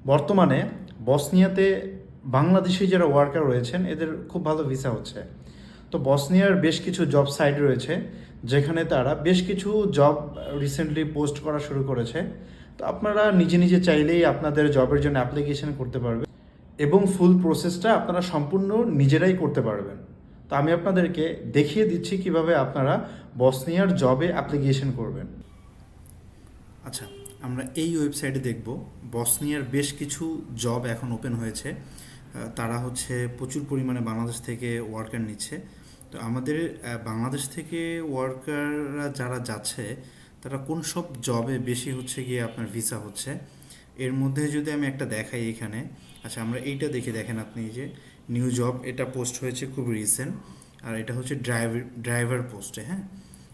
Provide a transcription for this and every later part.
বর্তমানে বসনিয়াতে বাংলাদেশি যারা ওয়ার্কার রয়েছেন এদের খুব ভালো ভিসা হচ্ছে। তো বসনিয়ার বেশ কিছু জব সাইট রয়েছে যেখানে তারা বেশ কিছু জব রিসেন্টলি পোস্ট করা শুরু করেছে। তো আপনারা নিজে নিজে চাইলেই আপনাদের জবের জন্য অ্যাপ্লিকেশন করতে পারবেন এবং ফুল প্রসেসটা আপনারা সম্পূর্ণ নিজেরাই করতে পারবেন। তো আমি আপনাদেরকে দেখিয়ে দিচ্ছি কিভাবে আপনারা বসনিয়ার জবে অ্যাপ্লিকেশন করবেন। আচ্ছা, আমরা এই ওয়েবসাইটে দেখব বসনিয়ার বেশ কিছু জব এখন ওপেন হয়েছে। তারা হচ্ছে প্রচুর পরিমাণে বাংলাদেশ থেকে ওয়ার্কার নিচ্ছে। তো আমাদের বাংলাদেশ থেকে ওয়ার্কাররা যারা যাচ্ছে তারা কোন সব জবে বেশি হচ্ছে গিয়ে আপনার ভিসা হচ্ছে, এর মধ্যে যদি আমি একটা দেখাই এখানে। আচ্ছা, আমরা এইটা দেখে দেখেন আপনি, যে নিউ জব, এটা পোস্ট হয়েছে খুব রিসেন্ট। আর এটা হচ্ছে ড্রাইভার পোস্টে, হ্যাঁ।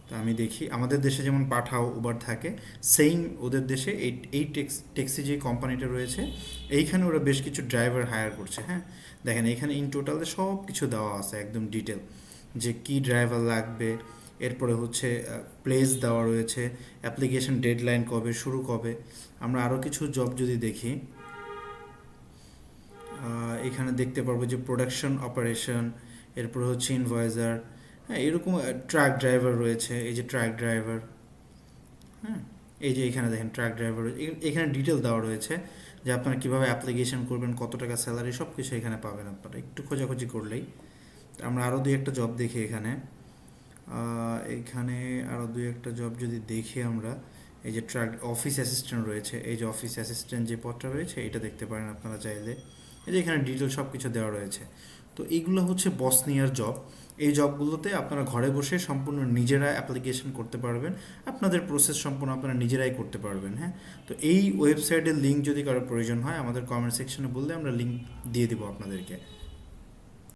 তো আমি দেখি আমাদের দেশে যেমন পাঠাও উবার থাকে, সেম ওদের দেশে এই ট্যাক্সি যে কোম্পানিটা রয়েছে এইখানে ওরা বেশ কিছু ড্রাইভার হায়ার করছে, হ্যাঁ। দেখেন এখানে ইন টোটালে সব কিছু দেওয়া আছে একদম ডিটেল, যে কি ড্রাইভার লাগবে, এরপরে হচ্ছে প্লেস দেওয়া রয়েছে, অ্যাপ্লিকেশন ডেডলাইন কবে, শুরু কবে। আমরা আরও কিছু জব যদি দেখি, এখানে দেখতে পারবো যে প্রোডাকশন অপারেশন, এরপরে হচ্ছে ইনভয়েজার, হ্যাঁ, এরকম ট্রাক ড্রাইভার রয়েছে, এই যে ট্রাক ড্রাইভার, হ্যাঁ। এই যে এখানে দেখেন ট্রাক ড্রাইভার, এখানে ডিটেল দেওয়া রয়েছে যে আপনারা কীভাবে অ্যাপ্লিকেশন করবেন, কত টাকা স্যালারি, সব কিছু এখানে পাবেন আপনারা একটু খোঁজাখুঁজি করলেই। আমরা আরও দুই একটা জব দেখি এখানে। এখানে আরও দুই একটা জব যদি দেখি আমরা, এই যে ট্রাক অফিস অ্যাসিস্ট্যান্ট রয়েছে, এই যে অফিস অ্যাসিস্ট্যান্ট যে পদটা রয়েছে এটা দেখতে পারেন আপনারা চাইলে। এই যে এখানে ডিটেল সব কিছু দেওয়া রয়েছে। তো এইগুলো হচ্ছে বসনিয়ার জব। এই জবগুলোতে আপনারা ঘরে বসে সম্পূর্ণ নিজেরা অ্যাপ্লিকেশন করতে পারবেন, আপনাদের প্রসেস সম্পূর্ণ আপনারা নিজেরাই করতে পারবেন, হ্যাঁ। তো এই ওয়েবসাইটের লিঙ্ক যদি কারো প্রয়োজন হয় আমাদের কমেন্ট সেকশনে বললে আমরা লিঙ্ক দিয়ে দেবো আপনাদেরকে।